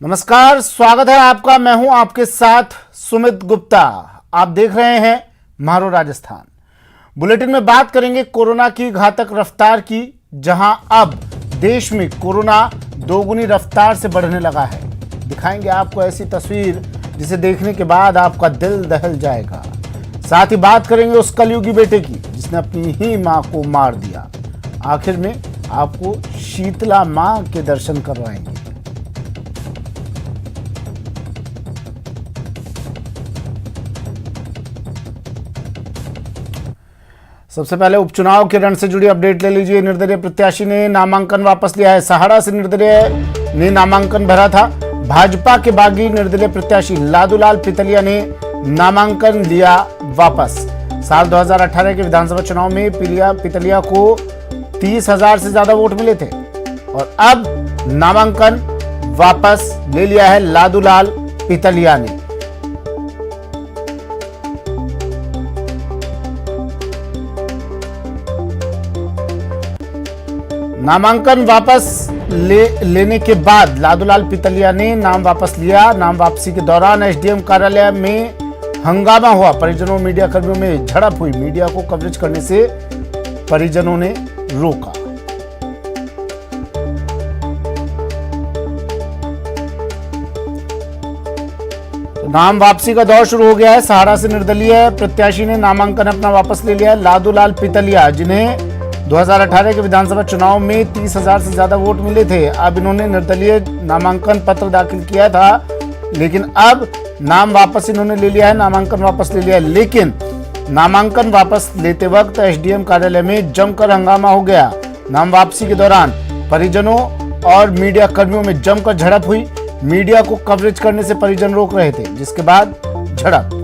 नमस्कार, स्वागत है आपका। मैं हूं आपके साथ सुमित गुप्ता। आप देख रहे हैं मारो राजस्थान। बुलेटिन में बात करेंगे कोरोना की घातक रफ्तार की, जहां अब देश में कोरोना दोगुनी रफ्तार से बढ़ने लगा है। दिखाएंगे आपको ऐसी तस्वीर जिसे देखने के बाद आपका दिल दहल जाएगा। साथ ही बात करेंगे उस कलयुगी बेटे की जिसने अपनी ही मां को मार दिया। आखिर में आपको शीतला मां के दर्शन करवाएंगे। सबसे पहले उपचुनाव के रण से जुड़ी अपडेट ले लीजिए। निर्दलीय प्रत्याशी ने नामांकन वापस लिया है। सहाड़ा से निर्दलीय ने नामांकन भरा था। भाजपा के बागी निर्दलीय प्रत्याशी लादूलाल पितलिया ने नामांकन लिया वापस। साल 2018 के विधानसभा चुनाव में पितलिया को 30,000 से ज्यादा वोट मिले थे और अब नामांकन वापस ले लिया है लादूलाल पितलिया ने। नामांकन वापस लेने के बाद लादूलाल पितलिया ने नाम वापस लिया। नाम वापसी के दौरान एसडीएम कार्यालय में हंगामा हुआ। परिजनों मीडिया कर्मियों में झड़प हुई। मीडिया को कवरेज करने से परिजनों ने रोका। नाम वापसी का दौर शुरू हो गया है। सहारा से निर्दलीय प्रत्याशी ने नामांकन अपना वापस ले लिया। लादूलाल पितलिया, जिन्हें 2018 के विधानसभा चुनाव में 30,000 से ज्यादा वोट मिले थे, अब इन्होंने निर्दलीय नामांकन पत्र दाखिल किया था, लेकिन अब नाम वापस इन्होंने ले लिया है। नामांकन वापस ले लिया है, लेकिन नामांकन वापस लेते वक्त एसडीएम कार्यालय में जमकर हंगामा हो गया। नाम वापसी के दौरान परिजनों और मीडिया कर्मियों में जमकर झड़प हुई। मीडिया को कवरेज करने से परिजन रोक रहे थे, जिसके बाद झड़प।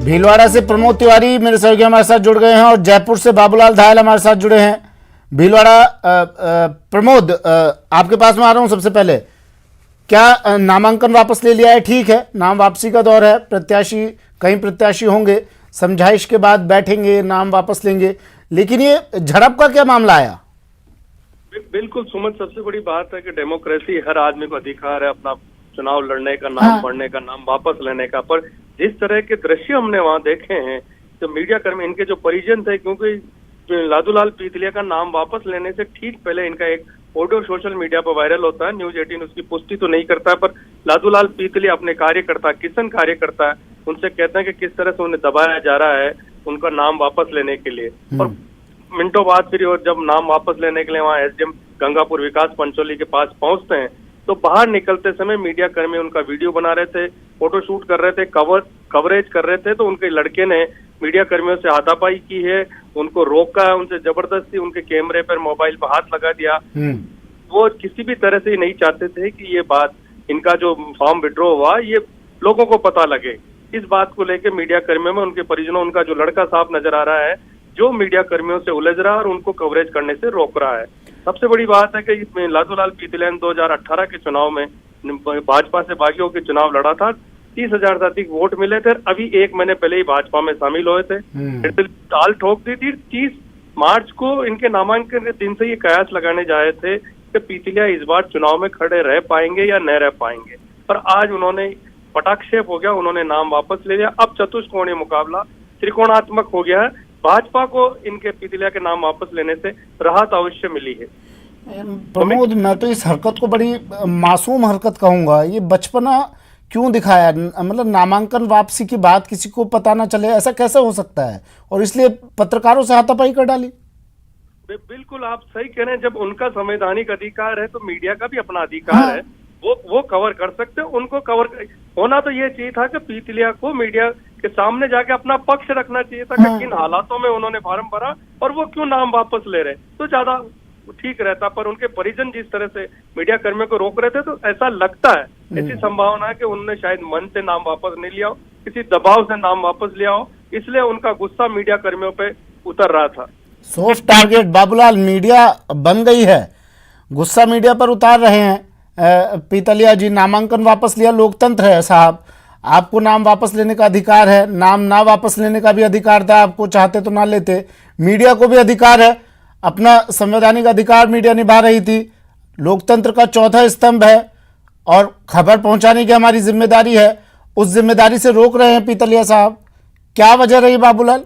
भीलवाड़ा से प्रमोद तिवारी मेरे सहयोगी हमारे साथ जुड़ गए हैं और जयपुर से बाबूलाल धायल हमारे साथ जुड़े हैं। भीलवाड़ा प्रमोद, आपके पास में आ रहा हूं। सबसे पहले, क्या नामांकन वापस ले लिया है? ठीक है, नाम वापसी का दौर है। कई प्रत्याशी होंगे, समझाइश के बाद बैठेंगे, नाम वापस लेंगे, लेकिन ये झड़प का क्या मामला आया? बिल्कुल सुमित, सबसे बड़ी बात है कि डेमोक्रेसी, हर आदमी को अधिकार है अपना चुनाव लड़ने का, नाम पढ़ने का, नाम वापस लेने का। पर जिस तरह के दृश्य हमने वहां देखे हैं, तो मीडिया कर्मी, इनके जो परिजन थे, क्योंकि लादूलाल पितलिया का नाम वापस लेने से ठीक पहले इनका एक ऑडियो सोशल मीडिया पर वायरल होता है। न्यूज 18 उसकी पुष्टि तो नहीं करता है, पर लादूलाल पितलिया अपने कार्यकर्ता, किसान कार्यकर्ता है, उनसे कहते हैं कि किस तरह से उन्हें दबाया जा रहा है उनका नाम वापस लेने के लिए। और मिनटों बाद फिर जब नाम वापस लेने के लिए वहाँ एसडीएम गंगापुर विकास पंचोली के पास पहुंचते हैं, तो बाहर निकलते समय मीडिया कर्मी उनका वीडियो बना रहे थे, फोटो शूट कर रहे थे, कवरेज कर रहे थे। तो उनके लड़के ने मीडिया कर्मियों से हाथापाई की है, उनको रोका है, उनसे जबरदस्ती उनके कैमरे पर, मोबाइल पर हाथ लगा दिया। वो किसी भी तरह से नहीं चाहते थे कि ये बात, इनका जो फॉर्म विड्रॉ हुआ, ये लोगों को पता लगे। इस बात को लेकर मीडिया कर्मियों में, उनके परिजनों, उनका जो लड़का साफ नजर आ रहा है, जो मीडिया कर्मियों से उलझ रहा है और उनको कवरेज करने से रोक रहा है। सबसे बड़ी बात है कि इसमें लादूलाल पितलिया ने 2018 के चुनाव में भाजपा से बागियों के चुनाव लड़ा था। 30,000 से अधिक वोट मिले थे। अभी एक महीने पहले ही भाजपा में शामिल हुए थे। ताल ठोक दी थी। 30 मार्च को इनके नामांकन के दिन से ये कयास लगाने जाए थे कि पितलिया इस बार चुनाव में खड़े रह पाएंगे या न रह पाएंगे, पर आज उन्होंने पटाक्षेप हो गया, उन्होंने नाम वापस ले लिया। अब चतुष्कोणीय मुकाबला त्रिकोणात्मक हो गया है। भाजपा को इनके पितलिया के नाम वापस लेने से राहत अवश्य मिली है। प्रमोद, मैं तो इस हरकत को बड़ी मासूम हरकत कहूंगा। ये बचपना क्यों दिखाया? मतलब नामांकन वापसी की बात किसी को पता ना चले, ऐसा कैसे हो सकता है? और इसलिए पत्रकारों से हाथापाई कर डाली। बिल्कुल आप सही कह रहे हैं। जब उनका संवैधानिक अधिकार है तो मीडिया का भी अपना अधिकार है, वो कवर कर सकते हैं। उनको कवर होना तो ये चाहिए था कि पितलिया को मीडिया के सामने जाके अपना पक्ष रखना चाहिए था कि किन हालातों में उन्होंने फार्म भरा और वो क्यों नाम वापस ले रहे, तो ज्यादा ठीक रहता। पर उनके परिजन जिस तरह से मीडिया कर्मियों को रोक रहे थे, तो ऐसा लगता है, ऐसी संभावना है कि उन्होंने शायद मन से नाम वापस नहीं लिया हो, किसी दबाव से नाम वापस लिया हो, इसलिए उनका गुस्सा मीडिया कर्मियों पे उतर रहा था। सॉफ्ट टारगेट बाबूलाल मीडिया बन गई है, गुस्सा मीडिया पर उतार रहे हैं। पीतलिया जी, नामांकन वापस लिया, लोकतंत्र है साहब, आपको नाम वापस लेने का अधिकार है, नाम ना वापस लेने का भी अधिकार था, आपको चाहते तो ना लेते। मीडिया को भी अधिकार है, अपना संवैधानिक अधिकार मीडिया निभा रही थी, लोकतंत्र का चौथा स्तंभ है और खबर पहुंचाने की हमारी जिम्मेदारी है, उस जिम्मेदारी से रोक रहे हैं पीतलिया साहब, क्या वजह रही बाबूलाल?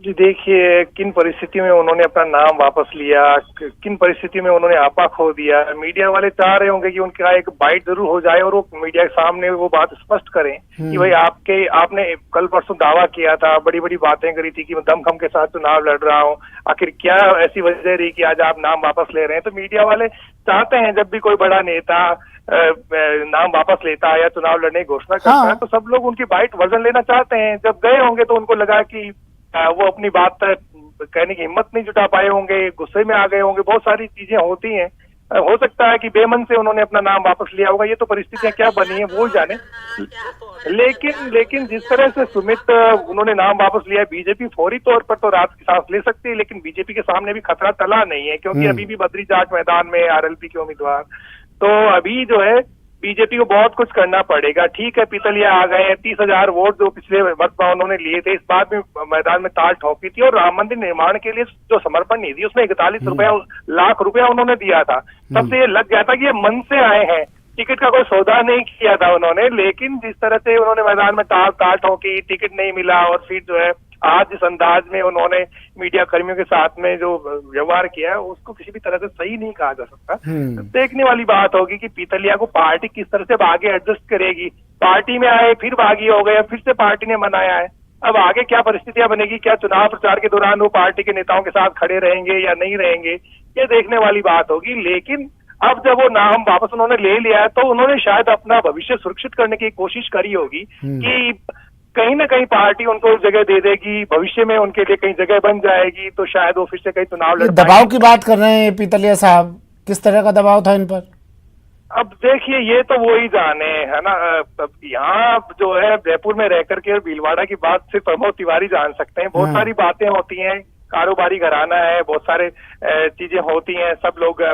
जी देखिए, किन परिस्थितियों में उन्होंने अपना नाम वापस लिया, किन परिस्थितियों में उन्होंने आपा खो दिया। मीडिया वाले चाह रहे होंगे कि उनका एक बाइट जरूर हो जाए और वो मीडिया के सामने वो बात स्पष्ट करें कि भाई आपने कल परसों दावा किया था, बड़ी बड़ी बातें करी थी कि मैं दमखम के साथ चुनाव लड़ रहा हूँ, आखिर क्या ऐसी वजह रही कि आज आप नाम वापस ले रहे हैं। तो मीडिया वाले चाहते हैं जब भी कोई बड़ा नेता नाम वापस लेता है या चुनाव लड़ने की घोषणा करता है तो सब लोग उनकी बाइट वर्जन लेना चाहते हैं। जब गए होंगे तो उनको लगा कि वो अपनी बात कहने की हिम्मत नहीं जुटा पाए होंगे, गुस्से में आ गए होंगे, बहुत सारी चीजें होती हैं। हो सकता है कि बेमन से उन्होंने अपना नाम वापस लिया होगा, ये तो परिस्थितियां क्या बनी है वो जाने। लेकिन जिस तरह से सुमित उन्होंने नाम वापस लिया, बीजेपी फौरी तौर पर तो रात की सांस ले सकती है, लेकिन बीजेपी के सामने भी खतरा टला नहीं है क्योंकि अभी भी बद्री जाट मैदान में आरएलपी के उम्मीदवार। तो अभी जो है बीजेपी को बहुत कुछ करना पड़ेगा। ठीक है, पीतलिया आ गए हैं, 30,000 वोट जो पिछले वक्त में उन्होंने लिए थे, इस बार भी मैदान में ताल ठोकी थी और राम मंदिर निर्माण के लिए जो समर्पण निधि उसमें 41 लाख रुपया उन्होंने दिया था। तब से ये लग गया था कि ये मन से आए हैं, टिकट का कोई सौदा नहीं किया था उन्होंने। लेकिन जिस तरह से उन्होंने मैदान में ताल ठोकी, टिकट नहीं मिला और फिर जो है आज जिस अंदाज में उन्होंने मीडिया कर्मियों के साथ में जो व्यवहार किया है उसको किसी भी तरह से सही नहीं कहा जा सकता। देखने वाली बात होगी कि पीतलिया को पार्टी किस तरह से अब आगे एडजस्ट करेगी। पार्टी में आए, फिर बागी हो गए, फिर से पार्टी ने मनाया है, अब आगे क्या परिस्थितियां बनेगी, क्या चुनाव प्रचार के दौरान वो पार्टी के नेताओं के साथ खड़े रहेंगे या नहीं रहेंगे, ये देखने वाली बात होगी। लेकिन अब जब वो नाम वापस उन्होंने ले लिया है तो उन्होंने शायद अपना भविष्य सुरक्षित करने की कोशिश करी होगी कि कहीं ना कहीं पार्टी उनको जगह दे देगी, भविष्य में उनके लिए कहीं जगह बन जाएगी तो शायद वो फिर से कहीं चुनाव लड़। दबाव की बात कर रहे हैं पीतलिया साहब, किस तरह का दबाव था इन पर? अब देखिए, ये तो वो ही जाने, है ना। यहाँ जो है जयपुर में रह करके और भीलवाड़ा की बात सिर्फ प्रमोद तिवारी जान सकते हैं। बहुत सारी बातें होती हैं, कारोबारी घराना है, बहुत सारे चीजें होती हैं, सब लोग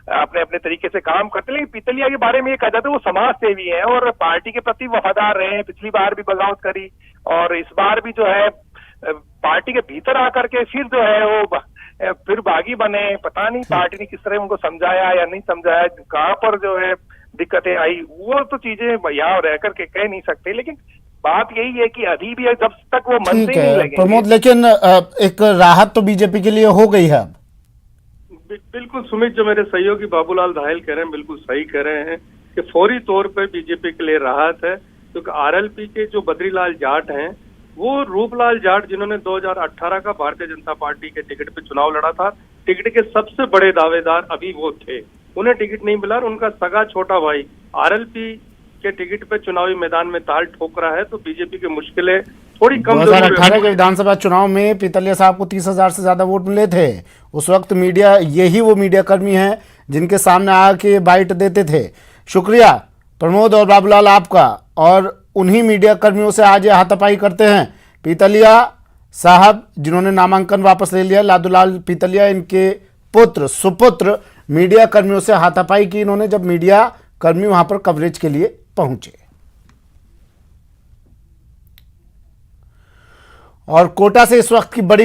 अपने अपने तरीके से काम करते हैं। लेकिन पीतलिया के बारे में ये कहा जाता है वो समाज सेवी है और पार्टी के प्रति वफादार रहे हैं। पिछली बार भी बगावत करी और इस बार भी जो है पार्टी के भीतर आकर के फिर जो है वो फिर बागी बने। पता नहीं पार्टी ने किस तरह उनको समझाया या नहीं समझाया, कहाँ पर जो है दिक्कतें आई, वो तो चीजें यहाँ रह करके कह नहीं सकते। लेकिन बात यही है कि अभी भी जब तक वो मन से नहीं लगेंगे प्रमोद, लेकिन एक राहत तो बीजेपी के लिए हो गई है। बिल्कुल सुमित, जो मेरे सहयोगी बाबूलाल धायल कह रहे हैं बिल्कुल सही कह रहे हैं कि फौरी तौर पर बीजेपी के लिए राहत है, क्योंकि आरएलपी के जो बद्रीलाल जाट हैं वो रूपलाल जाट जिन्होंने 2018 का भारतीय जनता पार्टी के टिकट पे चुनाव लड़ा था, टिकट के सबसे बड़े दावेदार अभी वो थे। उन्हें टिकट नहीं मिला और उनका सगा छोटा भाई आरएलपी के टिकट पे चुनावी मैदान में ताल ठोक रहा है, तो बीजेपी की मुश्किलें थोड़ी कम। 2018 के विधानसभा चुनाव में पीतलिया साहब को 30,000 से ज्यादा वोट मिले थे। उस वक्त मीडिया, यही वो मीडिया कर्मी हैं जिनके सामने आके बाइट देते थे। शुक्रिया प्रमोद और बाबूलाल आपका, और उन्हीं मीडिया कर्मियों से आज हाथापाई करते हैं पीतलिया साहब जिन्होंने नामांकन वापस ले लिया। लादूलाल पीतलिया, इनके पुत्र सुपुत्र मीडिया कर्मियों से हाथापाई की इन्होंने जब मीडिया कर्मी वहां पर कवरेज के लिए पहुंचे। और कोटा से इस वक्त की बड़ी